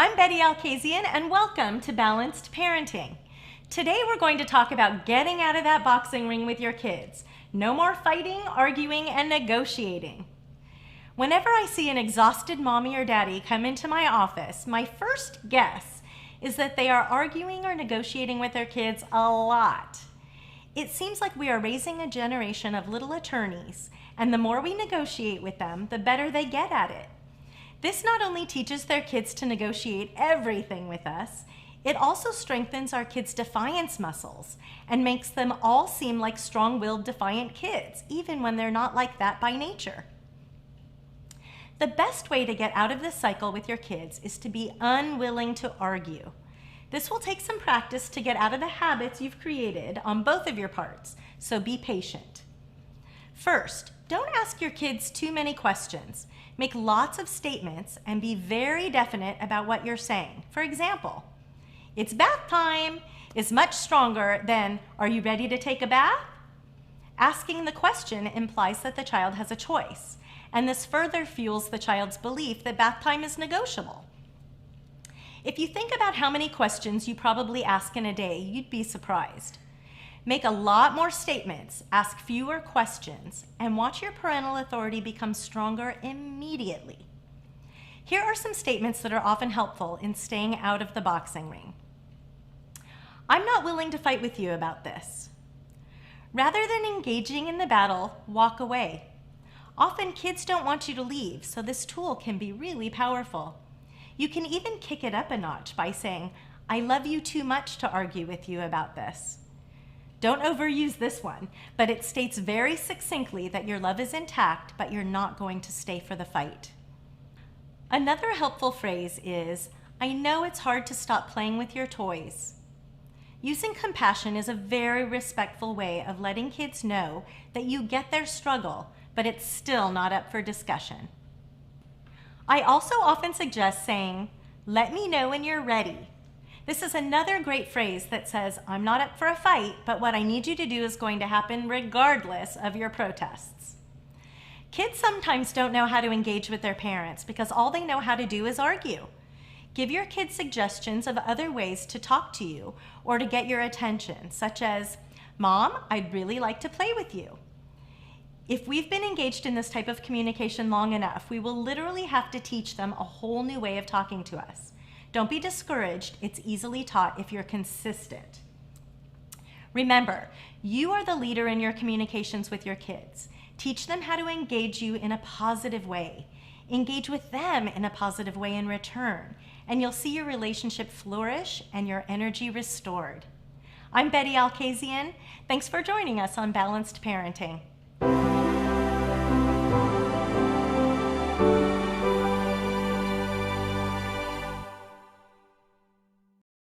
I'm Bette Alkazian, and welcome to Balanced Parenting. Today we're going to talk about getting out of that boxing ring with your kids. No more fighting, arguing, and negotiating. Whenever I see an exhausted mommy or daddy come into my office, my first guess is that they are arguing or negotiating with their kids a lot. It seems like we are raising a generation of little attorneys, and the more we negotiate with them, the better they get at it. This not only teaches their kids to negotiate everything with us, it also strengthens our kids' defiance muscles and makes them all seem like strong-willed, defiant kids, even when they're not like that by nature. The best way to get out of this cycle with your kids is to be unwilling to argue. This will take some practice to get out of the habits you've created on both of your parts, so be patient. First, don't ask your kids too many questions. Make lots of statements and be very definite about what you're saying. For example, "It's bath time" is much stronger than "Are you ready to take a bath?" Asking the question implies that the child has a choice, and this further fuels the child's belief that bath time is negotiable. If you think about how many questions you probably ask in a day, you'd be surprised. Make a lot more statements, ask fewer questions, and watch your parental authority become stronger immediately. Here are some statements that are often helpful in staying out of the boxing ring. "I'm not willing to fight with you about this." Rather than engaging in the battle, walk away. Often kids don't want you to leave, so this tool can be really powerful. You can even kick it up a notch by saying, "I love you too much to argue with you about this." Don't overuse this one, but it states very succinctly that your love is intact, but you're not going to stay for the fight. Another helpful phrase is, "I know it's hard to stop playing with your toys." Using compassion is a very respectful way of letting kids know that you get their struggle, but it's still not up for discussion. I also often suggest saying, "Let me know when you're ready." This is another great phrase that says, "I'm not up for a fight, but what I need you to do is going to happen regardless of your protests." Kids sometimes don't know how to engage with their parents because all they know how to do is argue. Give your kids suggestions of other ways to talk to you or to get your attention, such as, "Mom, I'd really like to play with you." If we've been engaged in this type of communication long enough, we will literally have to teach them a whole new way of talking to us. Don't be discouraged, it's easily taught if you're consistent. Remember, you are the leader in your communications with your kids. Teach them how to engage you in a positive way. Engage with them in a positive way in return, and you'll see your relationship flourish and your energy restored. I'm Bette Alkazian. Thanks for joining us on Balanced Parenting.